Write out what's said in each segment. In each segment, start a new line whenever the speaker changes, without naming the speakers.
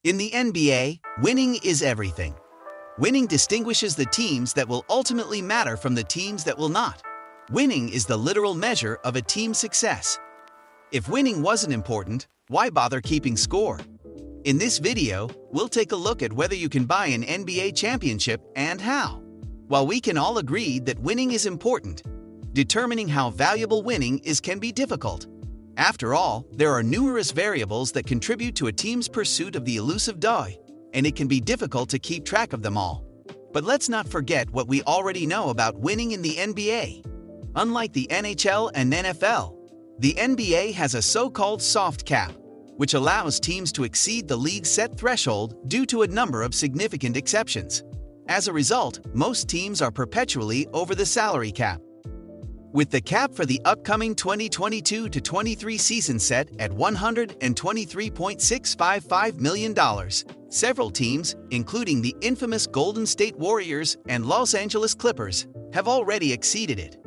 In the NBA, winning is everything. Winning distinguishes the teams that will ultimately matter from the teams that will not. Winning is the literal measure of a team's success. If winning wasn't important, why bother keeping score? In this video, we'll take a look at whether you can buy an NBA championship and how. While we can all agree that winning is important, determining how valuable winning is can be difficult. After all, there are numerous variables that contribute to a team's pursuit of the elusive die, and it can be difficult to keep track of them all. But let's not forget what we already know about winning in the NBA. Unlike the NHL and NFL, the NBA has a so-called soft cap, which allows teams to exceed the league's set threshold due to a number of significant exceptions. As a result, most teams are perpetually over the salary cap. With the cap for the upcoming 2022-23 season set at $123.655 million, several teams, including the infamous Golden State Warriors and Los Angeles Clippers, have already exceeded it.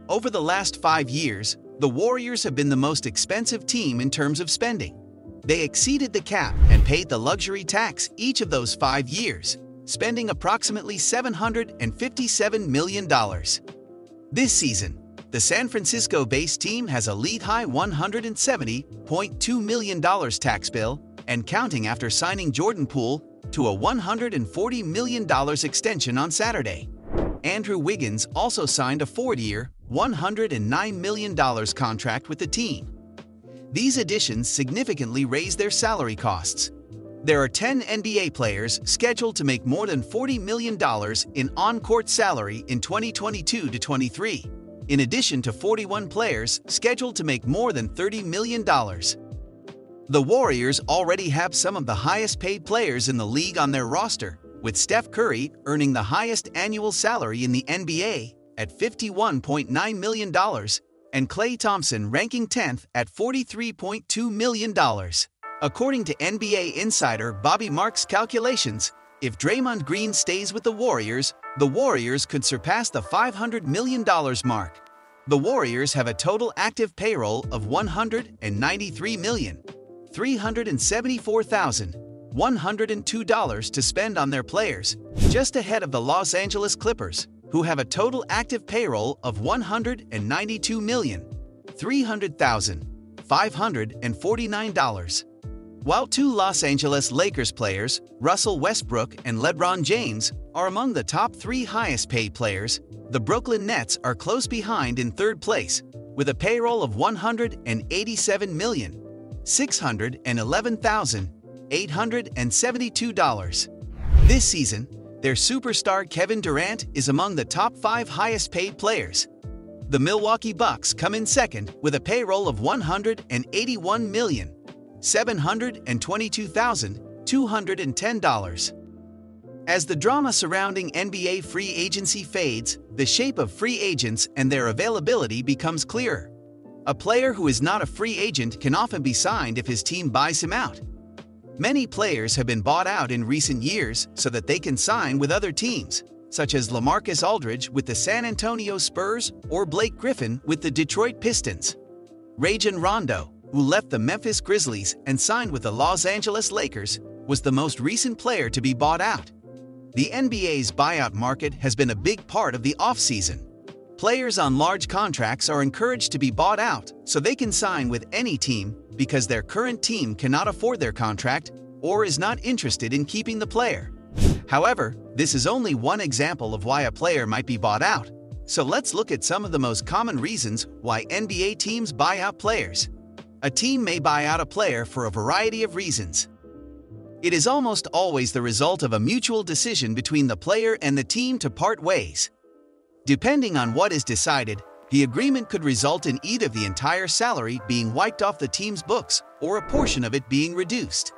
Over the last 5 years, the Warriors have been the most expensive team in terms of spending. They exceeded the cap and paid the luxury tax each of those 5 years, spending approximately $757 million. This season, the San Francisco-based team has a league-high $170.2 million tax bill and counting after signing Jordan Poole to a $140 million extension on Saturday. Andrew Wiggins also signed a 4-year, $109 million contract with the team. These additions significantly raise their salary costs. There are 10 NBA players scheduled to make more than $40 million in on-court salary in 2022-23. In addition to 41 players scheduled to make more than $30 million. The Warriors already have some of the highest-paid players in the league on their roster, with Steph Curry earning the highest annual salary in the NBA at $51.9 million and Klay Thompson ranking 10th at $43.2 million. According to NBA insider Bobby Marks' calculations, if Draymond Green stays with the Warriors could surpass the $500 million mark. The Warriors have a total active payroll of $193,374,102 to spend on their players, just ahead of the Los Angeles Clippers, who have a total active payroll of $192,300,549. While 2 Los Angeles Lakers players, Russell Westbrook and LeBron James, are among the top 3 highest-paid players, the Brooklyn Nets are close behind in 3rd place, with a payroll of $187,611,872. This season, their superstar Kevin Durant is among the top 5 highest-paid players. The Milwaukee Bucks come in second with a payroll of $181,722,210. As the drama surrounding NBA free agency fades, the shape of free agents and their availability becomes clearer. A player who is not a free agent can often be signed if his team buys him out. Many players have been bought out in recent years so that they can sign with other teams, such as LaMarcus Aldridge with the San Antonio Spurs or Blake Griffin with the Detroit Pistons. Rajon Rondo, who left the Memphis Grizzlies and signed with the Los Angeles Lakers, was the most recent player to be bought out. The NBA's buyout market has been a big part of the offseason. Players on large contracts are encouraged to be bought out so they can sign with any team because their current team cannot afford their contract or is not interested in keeping the player. However, this is only one example of why a player might be bought out. So let's look at some of the most common reasons why NBA teams buy out players. A team may buy out a player for a variety of reasons. It is almost always the result of a mutual decision between the player and the team to part ways. Depending on what is decided, the agreement could result in either the entire salary being wiped off the team's books or a portion of it being reduced.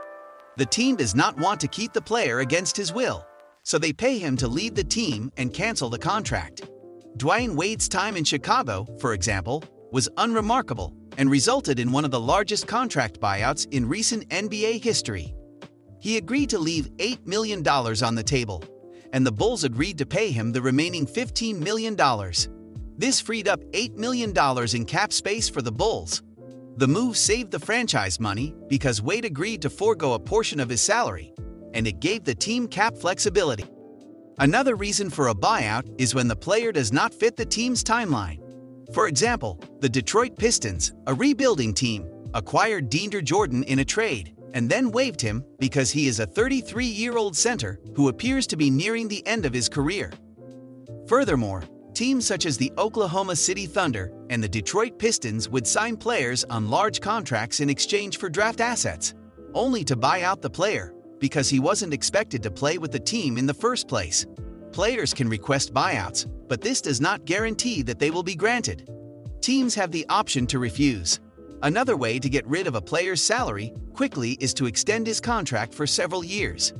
The team does not want to keep the player against his will, so they pay him to leave the team and cancel the contract. Dwayne Wade's time in Chicago, for example, was unremarkable and resulted in one of the largest contract buyouts in recent NBA history. He agreed to leave $8 million on the table, and the Bulls agreed to pay him the remaining $15 million. This freed up $8 million in cap space for the Bulls. The move saved the franchise money because Wade agreed to forego a portion of his salary, and it gave the team cap flexibility. Another reason for a buyout is when the player does not fit the team's timeline. For example, the Detroit Pistons, a rebuilding team, acquired DeAndre Jordan in a trade and then waived him because he is a 33-year-old center who appears to be nearing the end of his career. Furthermore, teams such as the Oklahoma City Thunder and the Detroit Pistons would sign players on large contracts in exchange for draft assets, only to buy out the player because he wasn't expected to play with the team in the first place. Players can request buyouts, but this does not guarantee that they will be granted. Teams have the option to refuse. Another way to get rid of a player's salary quickly is to extend his contract for several years.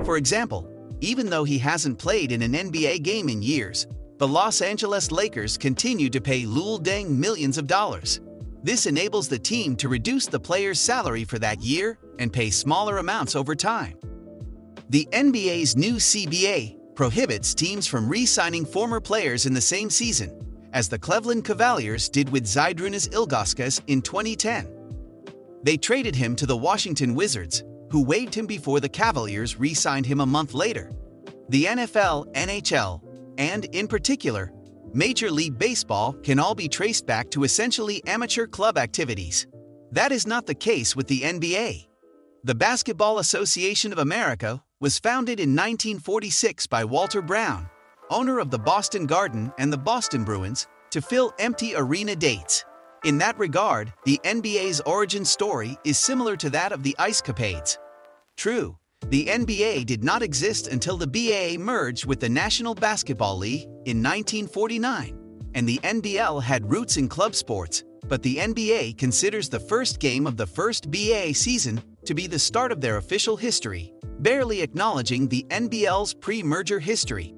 For example, even though he hasn't played in an NBA game in years, the Los Angeles Lakers continue to pay Luol Deng millions of dollars. This enables the team to reduce the player's salary for that year and pay smaller amounts over time. The NBA's new CBA prohibits teams from re-signing former players in the same season, as the Cleveland Cavaliers did with Zydrunas Ilgauskas in 2010. They traded him to the Washington Wizards, who waived him before the Cavaliers re-signed him a month later. The NFL, NHL, and, in particular, Major League Baseball can all be traced back to essentially amateur club activities. That is not the case with the NBA. The Basketball Association of America was founded in 1946 by Walter Brown, owner of the Boston Garden and the Boston Bruins, to fill empty arena dates. In that regard, the NBA's origin story is similar to that of the Ice Capades. True, the NBA did not exist until the BAA merged with the National Basketball League in 1949, and the NBL had roots in club sports, but the NBA considers the first game of the first BAA season to be the start of their official history, barely acknowledging the NBL's pre-merger history.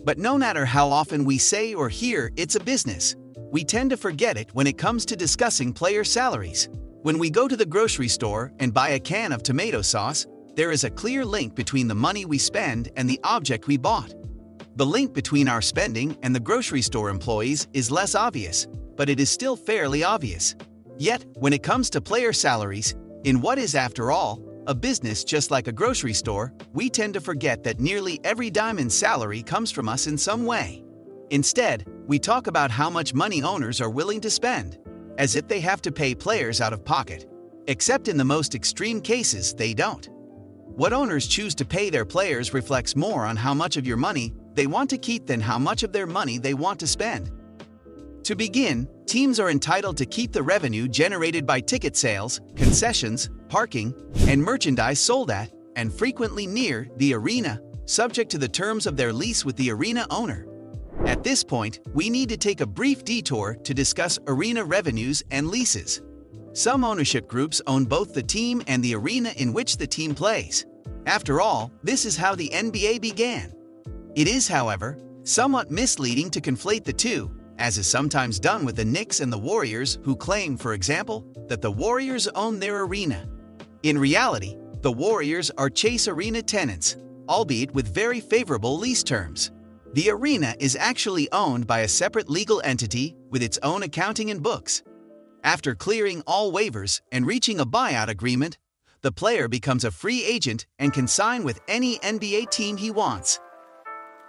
But no matter how often we say or hear it's a business, we tend to forget it when it comes to discussing player salaries. When we go to the grocery store and buy a can of tomato sauce, there is a clear link between the money we spend and the object we bought. The link between our spending and the grocery store employees is less obvious, but it is still fairly obvious. Yet, when it comes to player salaries, in what is, after all, a business just like a grocery store, we tend to forget that nearly every dime in salary comes from us in some way. Instead, we talk about how much money owners are willing to spend, as if they have to pay players out of pocket. Except in the most extreme cases, they don't. What owners choose to pay their players reflects more on how much of your money they want to keep than how much of their money they want to spend. To begin, teams are entitled to keep the revenue generated by ticket sales, concessions, parking, and merchandise sold at, and frequently near, the arena, subject to the terms of their lease with the arena owner. At this point, we need to take a brief detour to discuss arena revenues and leases. Some ownership groups own both the team and the arena in which the team plays. After all, this is how the NBA began. It is, however, somewhat misleading to conflate the two, as is sometimes done with the Knicks and the Warriors, who claim, for example, that the Warriors own their arena. In reality, the Warriors are Chase Arena tenants, albeit with very favorable lease terms. The arena is actually owned by a separate legal entity with its own accounting and books. After clearing all waivers and reaching a buyout agreement, the player becomes a free agent and can sign with any NBA team he wants.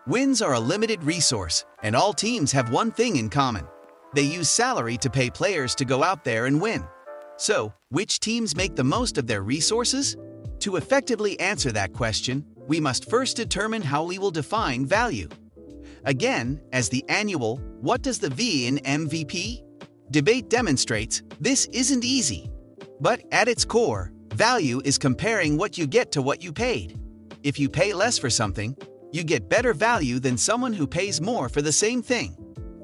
Wins are a limited resource, and all teams have one thing in common. They use salary to pay players to go out there and win. So, which teams make the most of their resources? To effectively answer that question, we must first determine how we will define value. Again, as the annual "what does the V in MVP?" debate demonstrates, this isn't easy. But at its core, value is comparing what you get to what you paid. If you pay less for something, you get better value than someone who pays more for the same thing.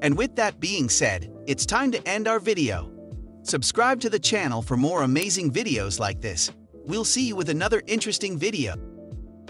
And with that being said, it's time to end our video. Subscribe to the channel for more amazing videos like this. We'll see you with another interesting video.